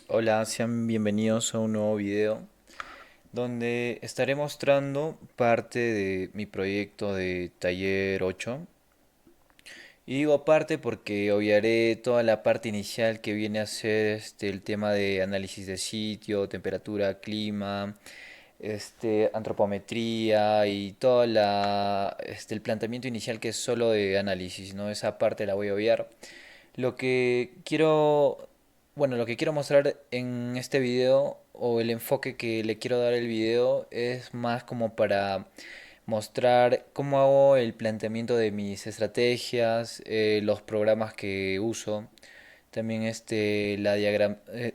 Hola, sean bienvenidos a un nuevo video donde estaré mostrando parte de mi proyecto de Taller 8. Y digo aparte porque obviaré toda la parte inicial que viene a ser el tema de análisis de sitio, temperatura, clima, antropometría y el planteamiento inicial que es solo de análisis, ¿no? Esa parte la voy a obviar. Lo que quiero, bueno, lo que quiero mostrar en este video o el enfoque que le quiero dar al video es más como para mostrar cómo hago el planteamiento de mis estrategias, los programas que uso, también la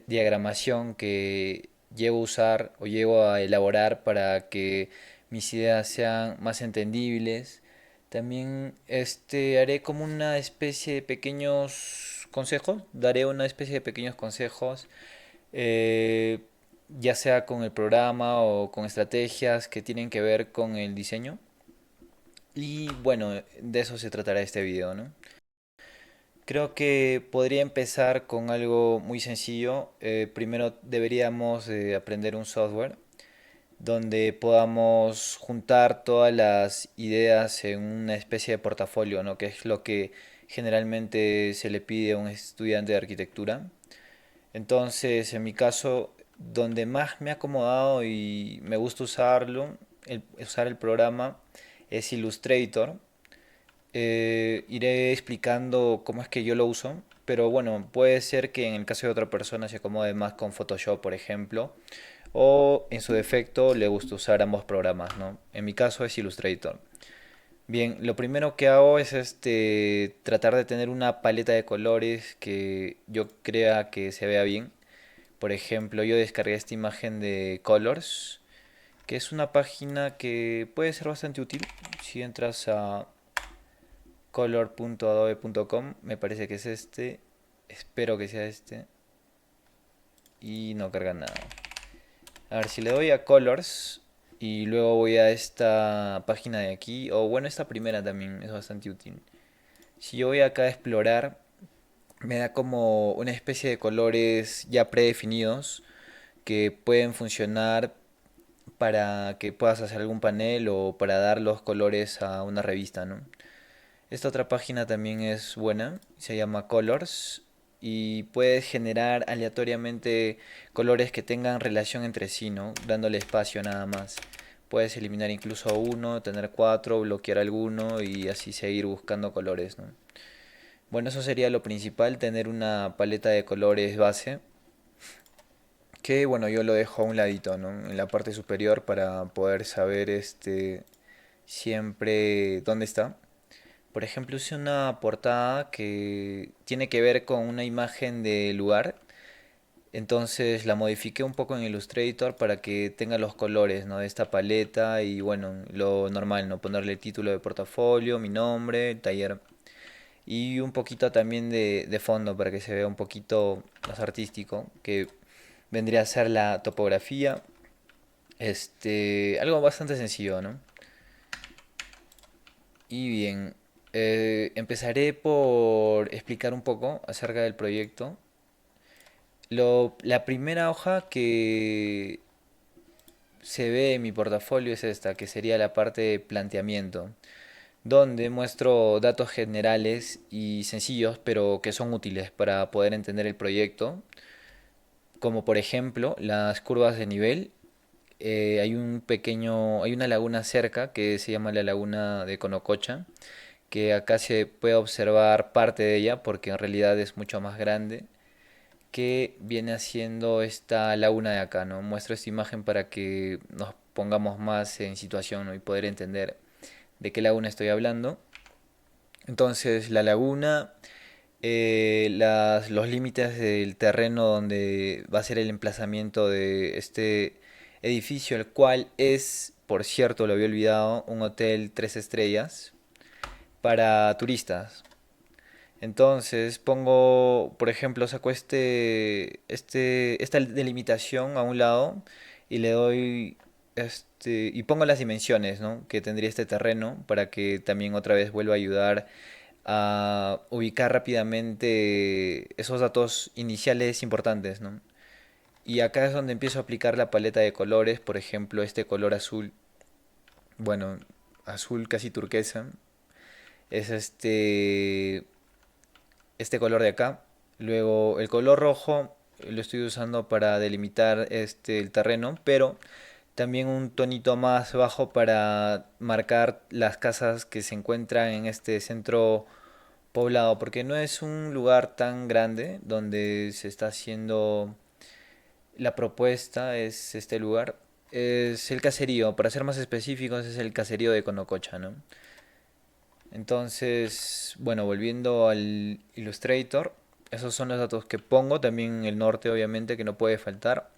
diagramación que llevo a usar o llevo a elaborar para que mis ideas sean más entendibles. También haré como una especie de pequeños consejos, daré una especie de pequeños consejos, eh, ya sea con el programa o con estrategias que tienen que ver con el diseño. Y bueno, de eso se tratará este video, ¿no? Creo que podría empezar con algo muy sencillo. Primero deberíamos aprender un software donde podamos juntar todas las ideas en una especie de portafolio, ¿no? Que es lo que generalmente se le pide a un estudiante de arquitectura. Entonces, en mi caso, donde más me ha acomodado y me gusta usar el programa, es Illustrator. Iré explicando cómo es que yo lo uso, pero bueno, puede ser que en el caso de otra persona se acomode más con Photoshop, por ejemplo, o en su defecto le gusta usar ambos programas, ¿no? En mi caso es Illustrator. Bien, lo primero que hago es tratar de tener una paleta de colores que yo crea que se vea bien. Por ejemplo, yo descargué esta imagen de Colors, que es una página que puede ser bastante útil si entras a color.adobe.com, me parece que es espero que sea y no carga nada. A ver, si le doy a Colors y luego voy a esta página de aquí, o bueno, esta primera también es bastante útil. Si yo voy acá a explorar, me da como una especie de colores ya predefinidos que pueden funcionar para que puedas hacer algún panel o para dar los colores a una revista, ¿no? Esta otra página también es buena, se llama Colors y puedes generar aleatoriamente colores que tengan relación entre sí, ¿no? Dándole espacio nada más. Puedes eliminar incluso uno, tener cuatro, bloquear alguno y así seguir buscando colores, ¿no? Bueno, eso sería lo principal, tener una paleta de colores base, que bueno, yo lo dejo a un ladito, ¿no? En la parte superior para poder saber siempre dónde está. Por ejemplo, hice una portada que tiene que ver con una imagen de lugar. Entonces la modifiqué un poco en Illustrator para que tenga los colores, ¿no? De esta paleta y bueno, lo normal, ¿no? Ponerle el título de portafolio, mi nombre, el taller. Y un poquito también de fondo para que se vea un poquito más artístico, que vendría a ser la topografía. Algo bastante sencillo, ¿no? Y bien, empezaré por explicar un poco acerca del proyecto. La primera hoja que se ve en mi portafolio es esta, que sería la parte de planteamiento, donde muestro datos generales y sencillos, pero que son útiles para poder entender el proyecto, como por ejemplo las curvas de nivel. Hay una laguna cerca que se llama la laguna de Conococha, que acá se puede observar parte de ella porque en realidad es mucho más grande, que viene haciendo esta laguna de acá, ¿no? Muestro esta imagen para que nos pongamos más en situación, ¿no? Y poder entender de qué laguna estoy hablando. Entonces, la laguna, los límites del terreno donde va a ser el emplazamiento de este edificio, el cual es, por cierto, lo había olvidado, un hotel 3 estrellas para turistas. Entonces pongo, por ejemplo, saco esta delimitación a un lado y le doy y pongo las dimensiones, ¿no? Que tendría este terreno para que también otra vez vuelva a ayudar a ubicar rápidamente esos datos iniciales importantes, ¿no? Y acá es donde empiezo a aplicar la paleta de colores, por ejemplo, este color azul, bueno, azul casi turquesa, es este color de acá. Luego el color rojo lo estoy usando para delimitar el terreno, pero también un tonito más bajo para marcar las casas que se encuentran en este centro poblado, porque no es un lugar tan grande donde se está haciendo la propuesta, es este lugar. Es el caserío, para ser más específicos, es el caserío de Conococha, ¿no? Entonces, bueno, volviendo al Illustrator, esos son los datos que pongo, también el norte obviamente que no puede faltar.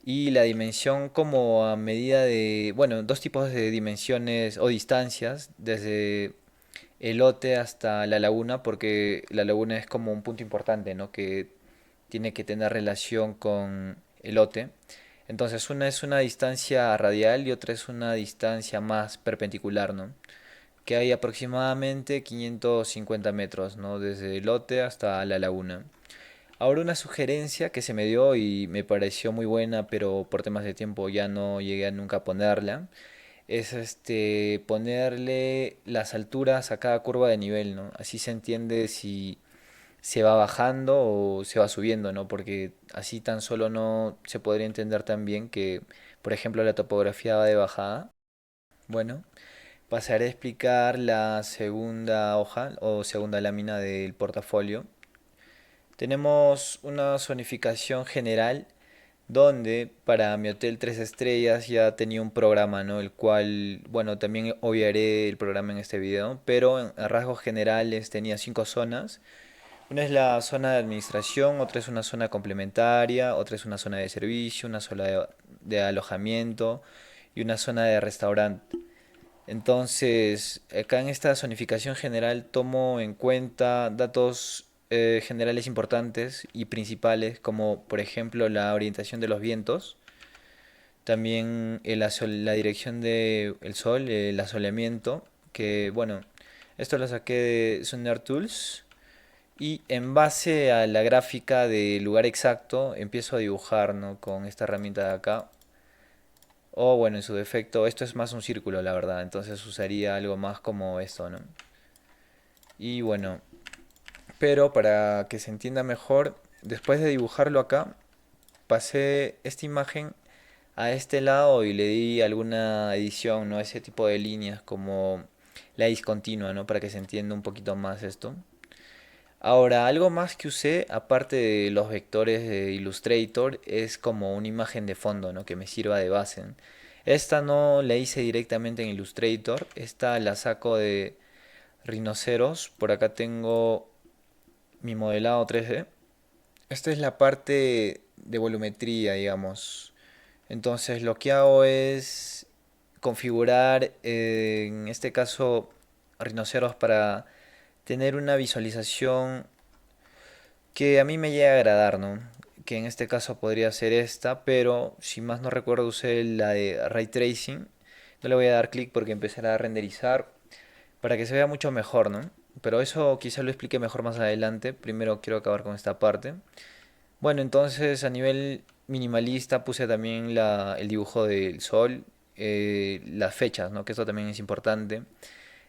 Y la dimensión como a medida de, bueno, dos tipos de dimensiones o distancias, desde el lote hasta la laguna, porque la laguna es como un punto importante, ¿no? Que tiene que tener relación con el lote. Entonces una es una distancia radial y otra es una distancia más perpendicular, ¿no? Que hay aproximadamente 550 metros, ¿no? Desde el lote hasta la laguna. Ahora una sugerencia que se me dio y me pareció muy buena, pero por temas de tiempo ya no llegué a nunca ponerla, es ponerle las alturas a cada curva de nivel, ¿no? Así se entiende si se va bajando o se va subiendo, ¿no? Porque así tan solo no se podría entender tan bien que, por ejemplo, la topografía va de bajada. Bueno, pasaré a explicar la segunda hoja o segunda lámina del portafolio. Tenemos una zonificación general donde para mi hotel 3 estrellas ya tenía un programa, ¿no? El cual, bueno, también obviaré el programa en este video, pero en rasgos generales tenía 5 zonas. Una es la zona de administración, otra es una zona complementaria, otra es una zona de servicio, una zona de alojamiento y una zona de restaurante. Entonces, acá en esta zonificación general tomo en cuenta datos generales importantes y principales, como por ejemplo la orientación de los vientos, también la dirección del sol, el asoleamiento, que bueno, esto lo saqué de Sonar Tools. Y en base a la gráfica del lugar exacto, empiezo a dibujar, ¿no? Con esta herramienta de acá. O bueno, en su defecto, esto es más un círculo, la verdad. Entonces usaría algo más como esto, ¿no? Y bueno, pero para que se entienda mejor, después de dibujarlo acá, pasé esta imagen a este lado y le di alguna edición, ¿no? Ese tipo de líneas como la discontinua, ¿no? Para que se entienda un poquito más esto. Ahora, algo más que usé, aparte de los vectores de Illustrator, es como una imagen de fondo, ¿no? Que me sirva de base. Esta no la hice directamente en Illustrator, esta la saco de Rhinoceros. Por acá tengo mi modelado 3D. Esta es la parte de volumetría, digamos. Entonces lo que hago es configurar, en este caso, Rhinoceros para tener una visualización que a mí me llega a agradar, ¿no? Que en este caso podría ser esta, pero si más no recuerdo usé la de Ray Tracing. No le voy a dar clic porque empezará a renderizar para que se vea mucho mejor, ¿no? Pero eso quizá lo explique mejor más adelante. Primero quiero acabar con esta parte. Bueno, entonces a nivel minimalista puse también el dibujo del sol, las fechas, ¿no? Que eso también es importante.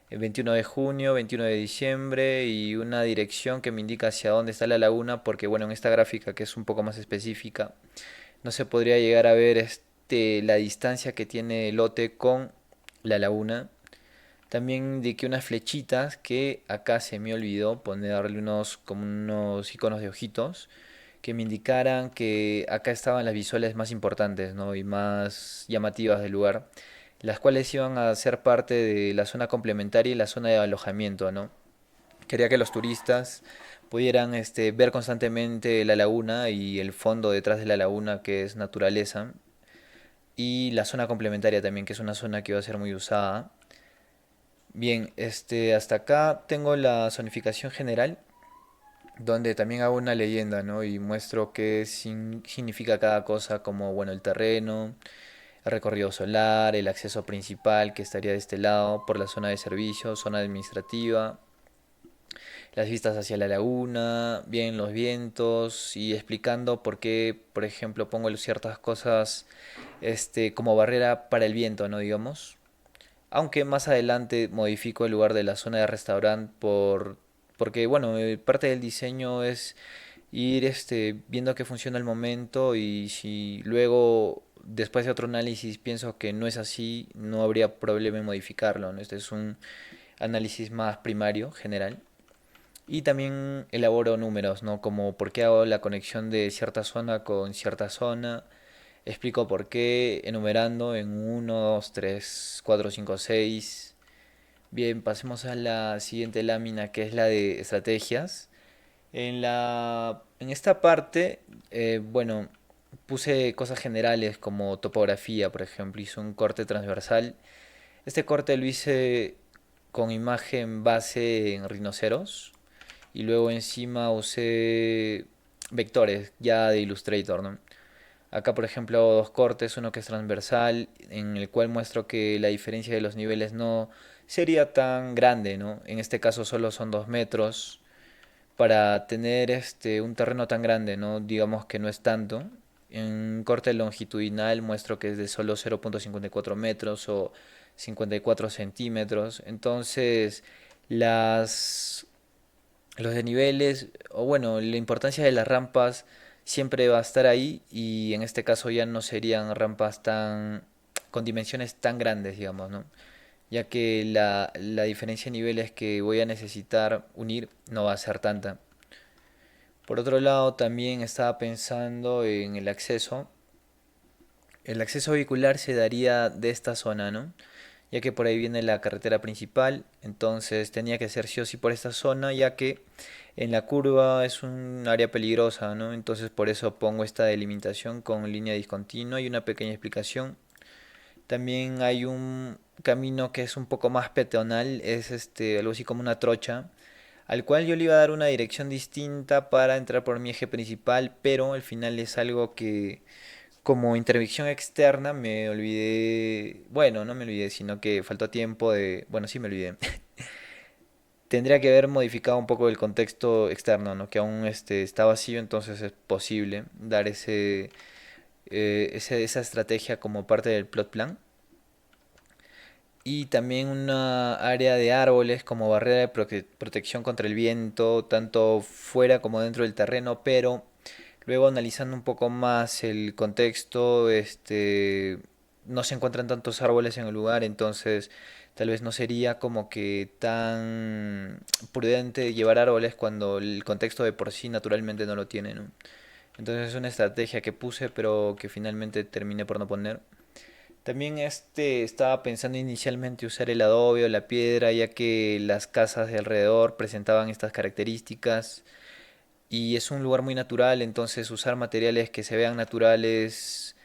El 21 de junio, 21 de diciembre y una dirección que me indica hacia dónde está la laguna, porque bueno, en esta gráfica que es un poco más específica, no se podría llegar a ver la distancia que tiene el lote con la laguna. También indiqué unas flechitas que acá se me olvidó ponerle unos como unos iconos de ojitos que me indicaran que acá estaban las visuales más importantes, ¿no? Y más llamativas del lugar, las cuales iban a ser parte de la zona complementaria y la zona de alojamiento, ¿no? Quería que los turistas pudieran ver constantemente la laguna y el fondo detrás de la laguna que es naturaleza y la zona complementaria también que es una zona que va a ser muy usada. Bien, hasta acá tengo la zonificación general donde también hago una leyenda, ¿no? Y muestro qué significa cada cosa, como, bueno, el terreno, el recorrido solar, el acceso principal que estaría de este lado por la zona de servicio, zona administrativa, las vistas hacia la laguna, bien los vientos y explicando por qué, por ejemplo, pongo ciertas cosas como barrera para el viento, ¿no? Digamos. Aunque más adelante modifico el lugar de la zona de restaurante porque, bueno, parte del diseño es ir viendo que funciona al momento y si luego, después de otro análisis, pienso que no es así, no habría problema en modificarlo, ¿no? Este es un análisis más primario, general. Y también elaboro números, ¿no? Como por qué hago la conexión de cierta zona con cierta zona. Explico por qué enumerando en uno 2 3 4 5 seis. Bien, pasemos a la siguiente lámina que es la de estrategias. En esta parte, bueno, puse cosas generales como topografía, por ejemplo, hice un corte transversal. Este corte lo hice con imagen base en rinoceros y luego encima usé vectores ya de Illustrator, ¿no? Acá, por ejemplo, hago dos cortes, uno que es transversal, en el cual muestro que la diferencia de los niveles no sería tan grande, ¿no? En este caso solo son 2 metros para tener un terreno tan grande, ¿no? Digamos que no es tanto. En un corte longitudinal muestro que es de solo 0.54 metros o 54 centímetros. Entonces, las, los desniveles, o bueno, la importancia de las rampas siempre va a estar ahí y en este caso ya no serían rampas tan con dimensiones tan grandes, digamos, ¿no? Ya que la diferencia de niveles que voy a necesitar unir no va a ser tanta. Por otro lado, también estaba pensando en el acceso. El acceso vehicular se daría de esta zona, ¿no? Ya que por ahí viene la carretera principal, entonces tenía que ser sí o sí por esta zona, ya que en la curva es un área peligrosa, ¿no? Entonces por eso pongo esta delimitación con línea discontinua y una pequeña explicación. También hay un camino que es un poco más peatonal, es algo así como una trocha, al cual yo le iba a dar una dirección distinta para entrar por mi eje principal, pero al final es algo que como intervención externa me olvidé, bueno, no me olvidé, sino que faltó tiempo de, bueno, sí me olvidé. Tendría que haber modificado un poco el contexto externo, ¿no? Que aún está vacío, entonces es posible dar esa estrategia como parte del plot plan. Y también una área de árboles como barrera de protección contra el viento, tanto fuera como dentro del terreno, pero luego analizando un poco más el contexto, no se encuentran tantos árboles en el lugar, entonces tal vez no sería como que tan prudente llevar árboles cuando el contexto de por sí naturalmente no lo tiene, ¿no? Entonces es una estrategia que puse, pero que finalmente terminé por no poner. También estaba pensando inicialmente usar el adobe o la piedra, ya que las casas de alrededor presentaban estas características y es un lugar muy natural, entonces usar materiales que se vean naturales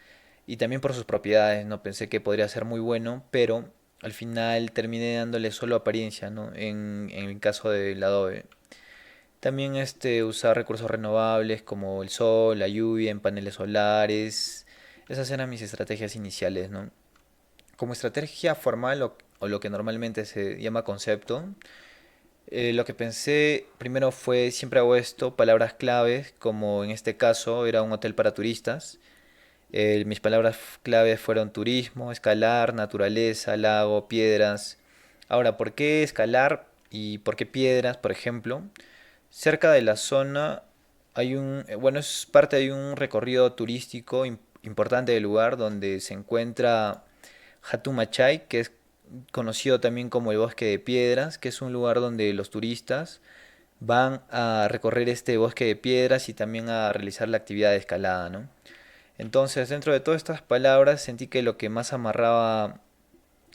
y también por sus propiedades, no pensé que podría ser muy bueno, pero al final terminé dándole solo apariencia, ¿no? En el caso del adobe. También usar recursos renovables como el sol, la lluvia en paneles solares. Esas eran mis estrategias iniciales, ¿no? Como estrategia formal o lo que normalmente se llama concepto, lo que pensé primero fue, siempre hago esto, palabras claves, como en este caso era un hotel para turistas. Mis palabras claves fueron turismo, escalar, naturaleza, lago, piedras. Ahora, ¿por qué escalar y por qué piedras, por ejemplo? Cerca de la zona hay bueno, es parte de un recorrido turístico importante del lugar donde se encuentra Hatumachai, que es conocido también como el Bosque de Piedras, que es un lugar donde los turistas van a recorrer este bosque de piedras y también a realizar la actividad de escalada, ¿no? Entonces, dentro de todas estas palabras, sentí que lo que más amarraba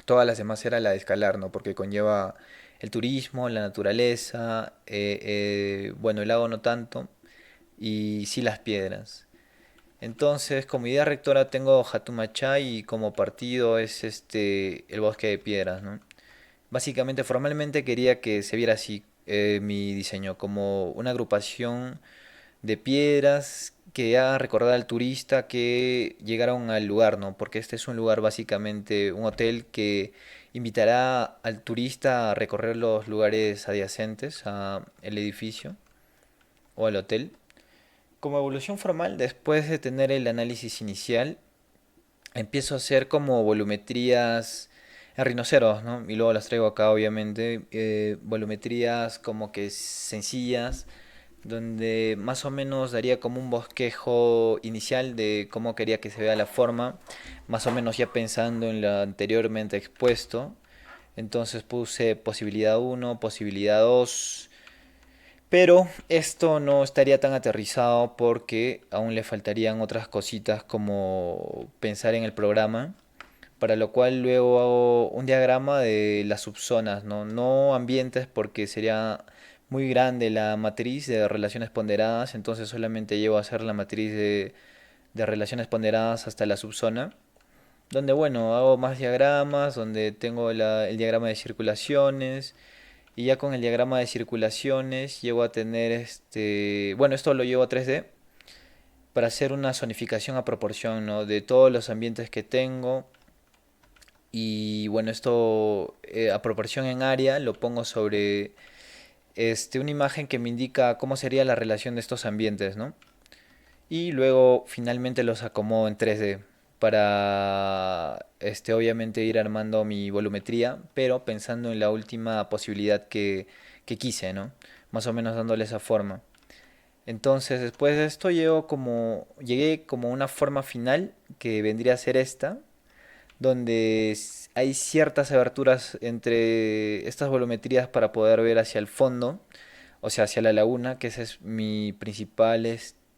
todas las demás era la de escalar, ¿no? Porque conlleva el turismo, la naturaleza, bueno, el lago no tanto, y sí las piedras. Entonces, como idea rectora tengo Hatumachai y como partido es el bosque de piedras, ¿no? Básicamente, formalmente quería que se viera así mi diseño, como una agrupación de piedras que haga recordar al turista que llegaron al lugar, ¿no? Porque este es un lugar básicamente, un hotel que invitará al turista a recorrer los lugares adyacentes al edificio o al hotel. Como evolución formal, después de tener el análisis inicial, empiezo a hacer como volumetrías en rinoceros, ¿no? Y luego las traigo acá, obviamente. Volumetrías como que sencillas, donde más o menos daría como un bosquejo inicial de cómo quería que se vea la forma, más o menos ya pensando en lo anteriormente expuesto. Entonces puse posibilidad uno, posibilidad 2, pero esto no estaría tan aterrizado porque aún le faltarían otras cositas como pensar en el programa, para lo cual luego hago un diagrama de las subzonas, ¿no? No ambientes porque sería muy grande la matriz de relaciones ponderadas, entonces solamente llevo a hacer la matriz de relaciones ponderadas hasta la subzona, donde bueno, hago más diagramas, donde tengo el diagrama de circulaciones, y ya con el diagrama de circulaciones llego a tener bueno, esto lo llevo a 3D para hacer una zonificación a proporción, ¿no? De todos los ambientes que tengo. Y bueno, esto a proporción en área lo pongo sobre una imagen que me indica cómo sería la relación de estos ambientes, ¿no? Y luego finalmente los acomodo en 3D para obviamente ir armando mi volumetría, pero pensando en la última posibilidad que quise, ¿no? Más o menos dándole esa forma. Entonces, después de esto llegué como a una forma final que vendría a ser esta, donde hay ciertas aberturas entre estas volumetrías para poder ver hacia el fondo, o sea, hacia la laguna, que esa es mi principal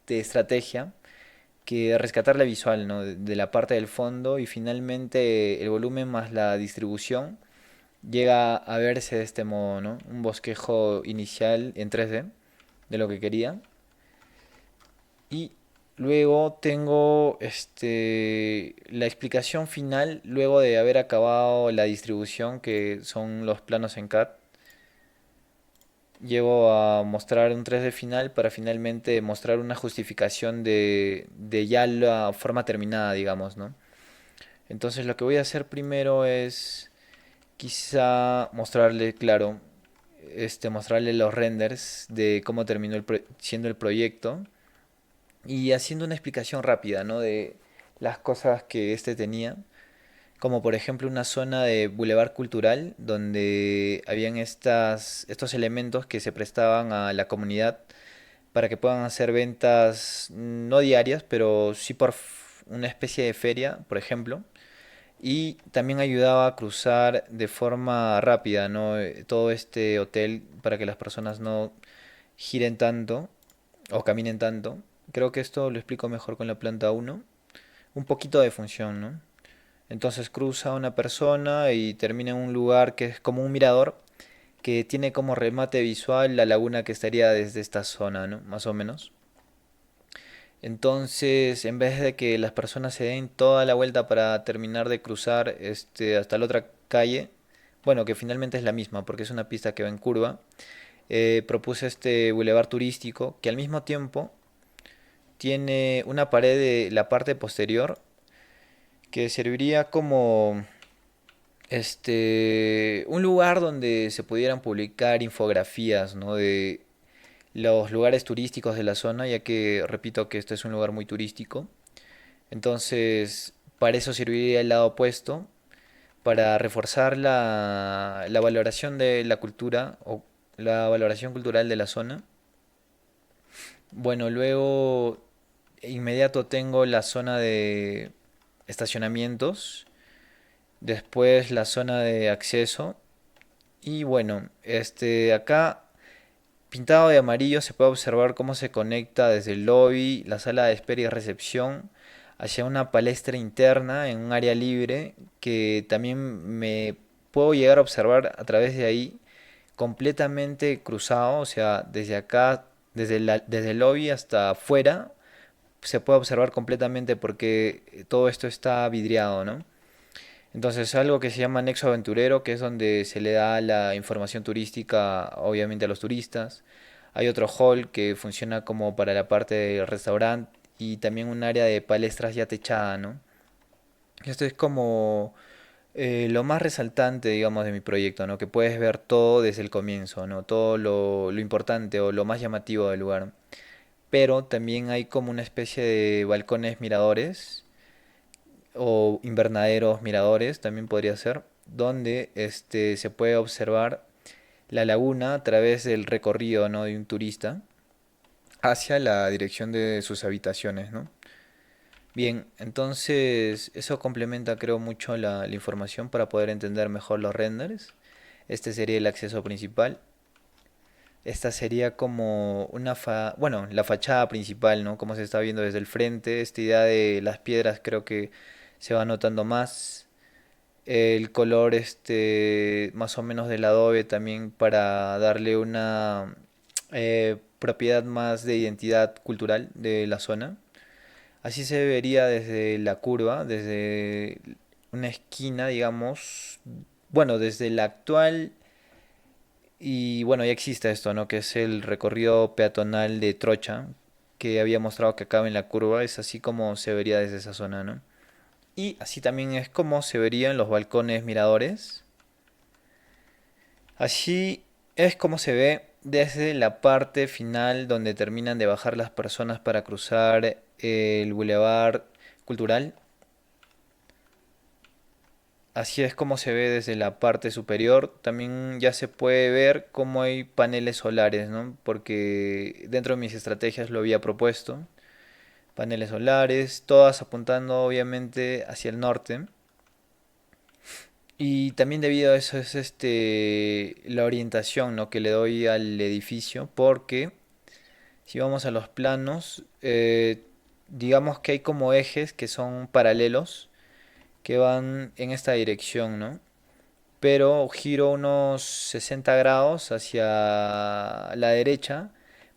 estrategia, que rescatar la visual, ¿no? De la parte del fondo, y finalmente el volumen más la distribución llega a verse de este modo, ¿no? Un bosquejo inicial en 3D de lo que quería. Y luego tengo la explicación final luego de haber acabado la distribución, que son los planos en CAD. Llego a mostrar un 3D final para finalmente mostrar una justificación de ya la forma terminada, digamos, ¿no? Entonces lo que voy a hacer primero es quizá mostrarle, claro, mostrarle los renders de cómo terminó siendo el proyecto, y haciendo una explicación rápida, ¿no? De las cosas que tenía, como por ejemplo una zona de bulevar cultural donde habían estos elementos que se prestaban a la comunidad para que puedan hacer ventas no diarias, pero sí por una especie de feria, por ejemplo. Y también ayudaba a cruzar de forma rápida, ¿no? Todo este hotel para que las personas no giren tanto o caminen tanto. Creo que esto lo explico mejor con la planta uno. Un poquito de función, ¿no? Entonces cruza una persona y termina en un lugar que es como un mirador que tiene como remate visual la laguna que estaría desde esta zona, ¿no? Más o menos. Entonces, en vez de que las personas se den toda la vuelta para terminar de cruzar hasta la otra calle, bueno, que finalmente es la misma porque es una pista que va en curva, propuse este bulevar turístico que al mismo tiempo tiene una pared de la parte posterior que serviría como un lugar donde se pudieran publicar infografías, ¿no? De los lugares turísticos de la zona, ya que repito que este es un lugar muy turístico. Entonces, para eso serviría el lado opuesto, para reforzar la valoración de la cultura o la valoración cultural de la zona. Bueno, luego inmediato tengo la zona de estacionamientos, después la zona de acceso, y bueno, acá pintado de amarillo se puede observar cómo se conecta desde el lobby, la sala de espera y recepción hacia una palestra interna en un área libre que también me puedo llegar a observar a través de ahí completamente cruzado, o sea, desde acá, desde el lobby hasta afuera, se puede observar completamente porque todo esto está vidriado, ¿no? Entonces, algo que se llama Nexo Aventurero, que es donde se le da la información turística, obviamente, a los turistas. Hay otro hall que funciona como para la parte del restaurante, y también un área de palestras ya techada, ¿no? Esto es como Lo más resaltante, digamos, de mi proyecto, ¿no? Que puedes ver todo desde el comienzo, ¿no? Todo lo importante o lo más llamativo del lugar. Pero también hay como una especie de balcones miradores o invernaderos miradores, también podría ser, donde se puede observar la laguna a través del recorrido, ¿no? De un turista hacia la dirección de sus habitaciones, ¿no? Bien, entonces eso complementa creo mucho la información para poder entender mejor los renders. Este sería el acceso principal. Esta sería como bueno, la fachada principal, ¿no? Como se está viendo desde el frente. Esta idea de las piedras creo que se va notando más. El color más o menos del adobe también para darle una propiedad más de identidad cultural de la zona. Así se vería desde la curva, desde una esquina, digamos, bueno, desde la actual y bueno, ya existe esto, ¿no? Que es el recorrido peatonal de Trocha, que había mostrado que acaba en la curva, es así como se vería desde esa zona, ¿no? Y así también es como se verían los balcones miradores. Así es como se ve desde la parte final donde terminan de bajar las personas para cruzar el Boulevard Cultural. Así es como se ve desde la parte superior. También ya se puede ver cómo hay paneles solares, ¿no? Porque dentro de mis estrategias lo había propuesto. Paneles solares, todas apuntando obviamente hacia el norte. Y también debido a eso es la orientación, ¿no? Que le doy al edificio. Porque si vamos a los planos, digamos que hay como ejes que son paralelos que van en esta dirección, ¿no? Pero giro unos 60 grados hacia la derecha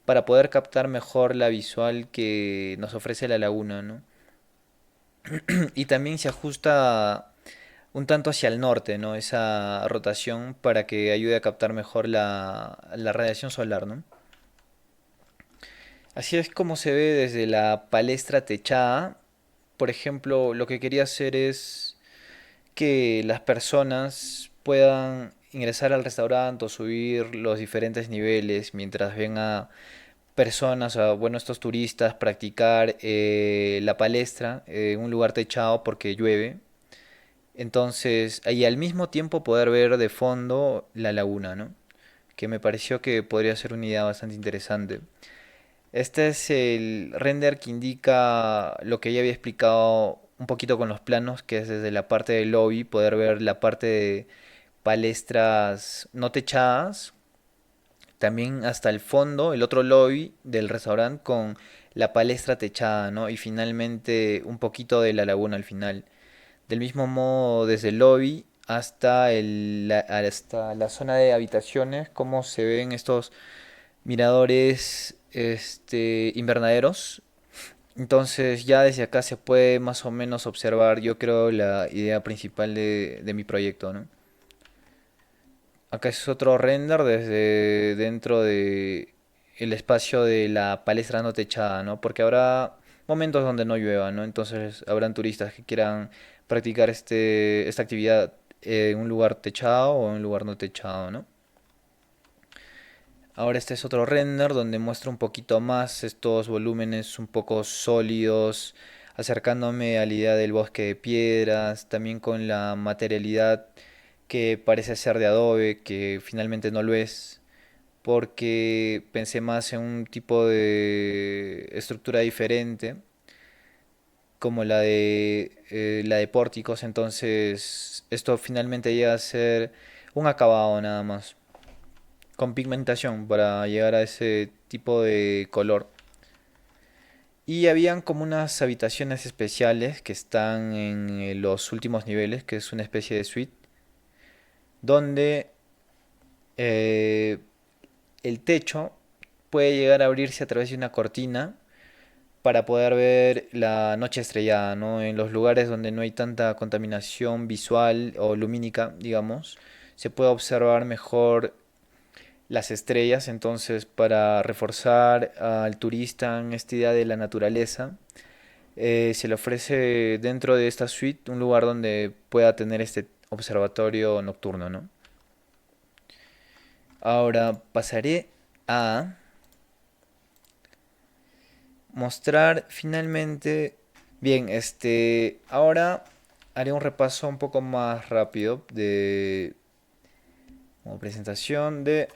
para poder captar mejor la visual que nos ofrece la laguna, ¿no? Y también se ajusta un tanto hacia el norte, ¿no? Esa rotación para que ayude a captar mejor la radiación solar, ¿no? Así es como se ve desde la palestra techada. Por ejemplo, lo que quería hacer es que las personas puedan ingresar al restaurante o subir los diferentes niveles mientras ven a personas, a bueno, estos turistas practicar la palestra en un lugar techado porque llueve. Entonces, ahí al mismo tiempo poder ver de fondo la laguna, ¿no? Que me pareció que podría ser una idea bastante interesante. Este es el render que indica lo que ya había explicado un poquito con los planos, que es desde la parte del lobby poder ver la parte de palestras no techadas, también hasta el fondo, el otro lobby del restaurante con la palestra techada, ¿no? Y finalmente un poquito de la laguna al final. Del mismo modo, desde el lobby hasta hasta la zona de habitaciones, cómo se ven estos miradores invernaderos. Entonces ya desde acá se puede más o menos observar, yo creo, la idea principal de mi proyecto, ¿no? Acá es otro render desde dentro de el espacio de la palestra no techada, ¿no? Porque habrá momentos donde no llueva, ¿no? Entonces habrán turistas que quieran practicar esta actividad en un lugar techado o en un lugar no techado, ¿no? Ahora este es otro render donde muestra un poquito más estos volúmenes un poco sólidos, acercándome a la idea del bosque de piedras, también con la materialidad que parece ser de adobe, que finalmente no lo es, porque pensé más en un tipo de estructura diferente, como la de pórticos, entonces esto finalmente llega a ser un acabado nada más con pigmentación para llegar a ese tipo de color. Y habían como unas habitaciones especiales que están en los últimos niveles, que es una especie de suite, donde eh, el techo puede llegar a abrirse a través de una cortina para poder ver la noche estrellada, ¿no? En los lugares donde no hay tanta contaminación visual o lumínica, digamos, se puede observar mejor las estrellas, entonces para reforzar al turista en esta idea de la naturaleza, se le ofrece dentro de esta suite un lugar donde pueda tener observatorio nocturno, ¿no? Ahora pasaré a mostrar finalmente. Bien, ahora haré un repaso un poco más rápido de como presentación de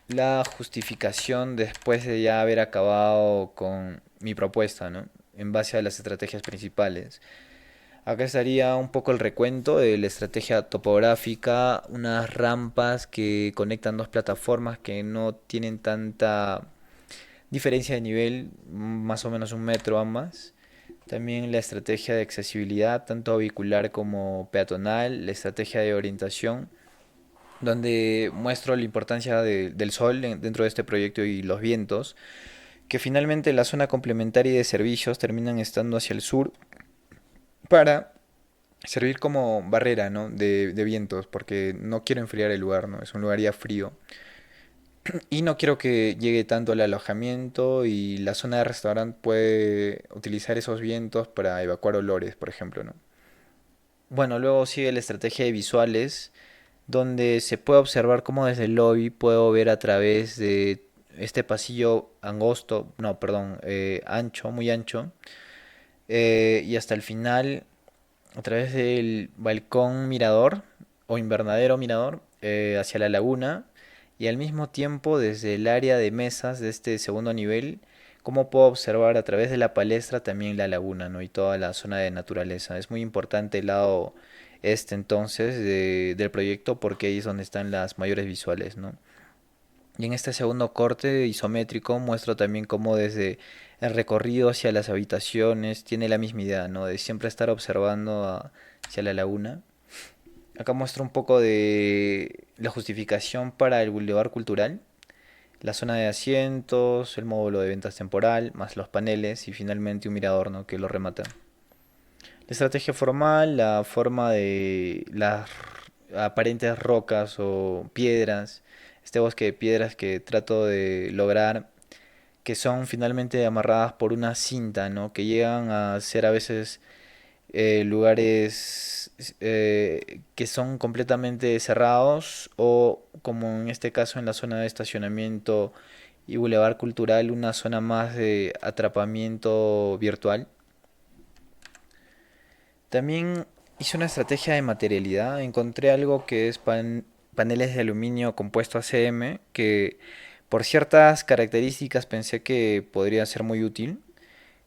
la justificación después de ya haber acabado con mi propuesta, ¿no? En base a las estrategias principales. Acá estaría un poco el recuento de la estrategia topográfica, unas rampas que conectan dos plataformas que no tienen tanta diferencia de nivel, más o menos 1 metro ambas. También la estrategia de accesibilidad, tanto vehicular como peatonal, la estrategia de orientación, donde muestro la importancia del sol dentro de este proyecto y los vientos, que finalmente la zona complementaria de servicios terminan estando hacia el sur para servir como barrera, ¿no? de vientos, porque no quiero enfriar el lugar, ¿no? Es un lugar ya frío. Y no quiero que llegue tanto el alojamiento y la zona de restaurante puede utilizar esos vientos para evacuar olores, por ejemplo, ¿no? Bueno, luego sigue la estrategia de visuales, donde se puede observar cómo desde el lobby puedo ver a través de este pasillo angosto, no, perdón, ancho, muy ancho, y hasta el final, a través del balcón mirador o invernadero mirador hacia la laguna, y al mismo tiempo desde el área de mesas de este segundo nivel, cómo puedo observar a través de la palestra también la laguna, ¿no? Y toda la zona de naturaleza. Es muy importante el lado entonces del proyecto porque ahí es donde están las mayores visuales, ¿no? Y en este segundo corte isométrico muestro también cómo desde el recorrido hacia las habitaciones tiene la misma idea, ¿no? De siempre estar observando hacia la laguna. Acá muestro un poco de la justificación para el Boulevard Cultural, la zona de asientos, el módulo de ventas temporal, más los paneles y finalmente un mirador, ¿no? que lo remata. La estrategia formal, la forma de las aparentes rocas o piedras, este bosque de piedras que trato de lograr, que son finalmente amarradas por una cinta, ¿no? Que llegan a ser a veces lugares que son completamente cerrados o como en este caso en la zona de estacionamiento y bulevar cultural, una zona más de atrapamiento virtual. También hice una estrategia de materialidad. Encontré algo que es paneles de aluminio compuesto ACM, que por ciertas características pensé que podría ser muy útil,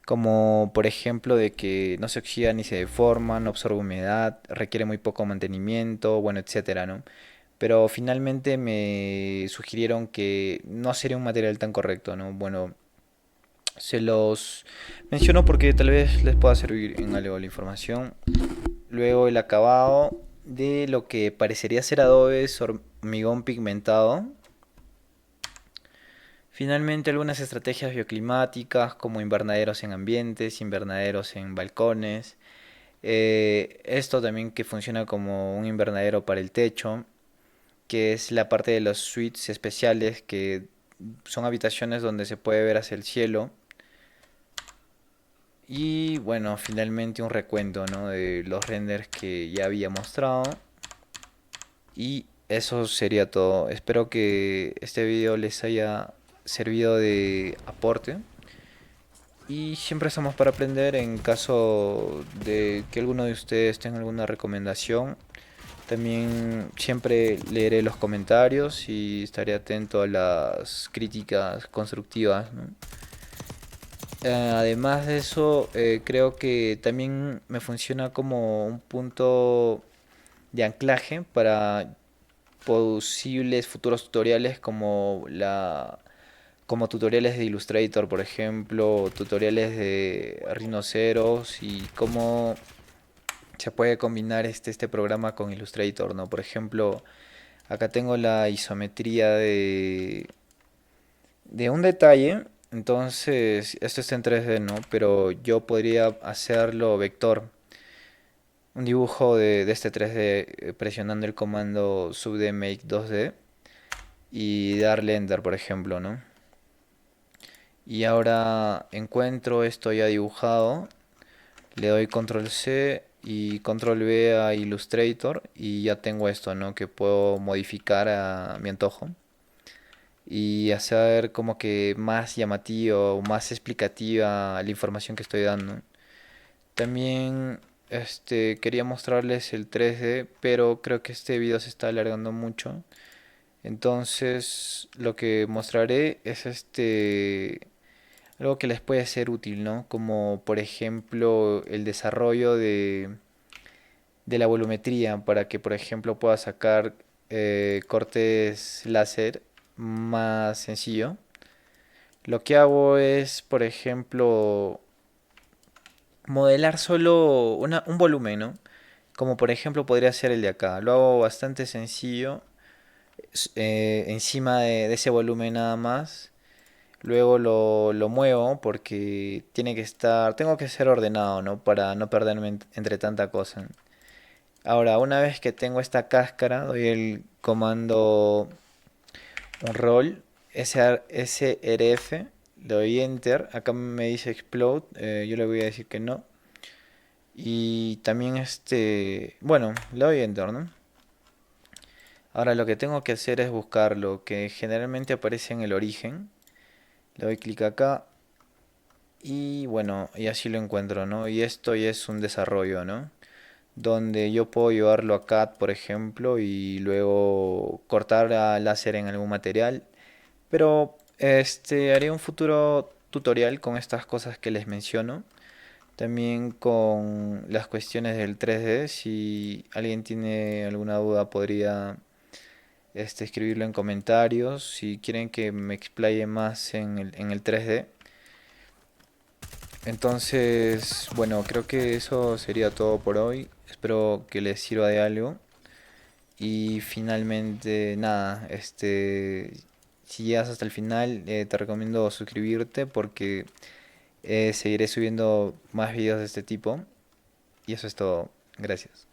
como por ejemplo de que no se oxida ni se deforma, no absorbe humedad, requiere muy poco mantenimiento, bueno, etcétera, ¿no? Pero finalmente me sugirieron que no sería un material tan correcto, ¿no? Bueno, se los menciono porque tal vez les pueda servir en algo la información. Luego el acabado de lo que parecería ser adobe es hormigón pigmentado. Finalmente algunas estrategias bioclimáticas como invernaderos en ambientes, invernaderos en balcones. Esto también que funciona como un invernadero para el techo, que es la parte de los suites especiales que son habitaciones donde se puede ver hacia el cielo. Y bueno, finalmente un recuento, ¿no? de los renders que ya había mostrado. Y eso sería todo. Espero que este video les haya servido de aporte. Y siempre estamos para aprender en caso de que alguno de ustedes tenga alguna recomendación. También siempre leeré los comentarios y estaré atento a las críticas constructivas, ¿no? Además de eso, creo que también me funciona como un punto de anclaje para posibles futuros tutoriales como tutoriales de Illustrator, por ejemplo, tutoriales de rinoceros y cómo se puede combinar este programa con Illustrator, ¿no? Por ejemplo, acá tengo la isometría de un detalle, entonces esto está en 3D, ¿no? Pero yo podría hacerlo vector, un dibujo de este 3D presionando el comando subd make 2D y darle enter, por ejemplo, ¿no? Y ahora encuentro esto ya dibujado, le doy control C y control V a Illustrator y ya tengo esto, ¿no? Que puedo modificar a mi antojo y hacer como que más llamativa o más explicativa la información que estoy dando. También quería mostrarles el 3D, pero creo que este video se está alargando mucho. Entonces, lo que mostraré es algo que les puede ser útil, ¿no? Como por ejemplo el desarrollo de la volumetría para que por ejemplo pueda sacar cortes láser más sencillo. Lo que hago es, por ejemplo, modelar solo un volumen, ¿no? Como por ejemplo podría ser el de acá. Lo hago bastante sencillo, encima de ese volumen nada más. Luego lo muevo porque tengo que ser ordenado, ¿no? Para no perderme entre tanta cosa. Ahora, una vez que tengo esta cáscara, doy el comando un roll, srf, le doy enter, acá me dice explode, yo le voy a decir que no. Y también bueno, le doy enter, ¿no? Ahora lo que tengo que hacer es buscar lo que generalmente aparece en el origen. Le doy clic acá y bueno, y así lo encuentro, ¿no? Y esto ya es un desarrollo, ¿no? Donde yo puedo llevarlo a CAD, por ejemplo, y luego cortar a láser en algún material. Pero haré un futuro tutorial con estas cosas que les menciono. También con las cuestiones del 3D. Si alguien tiene alguna duda podría escribirlo en comentarios. Si quieren que me explaye más en el 3D. Entonces, bueno, creo que eso sería todo por hoy. Espero que les sirva de algo. Y finalmente, nada, si llegas hasta el final, te recomiendo suscribirte porque seguiré subiendo más videos de este tipo. Y eso es todo. Gracias.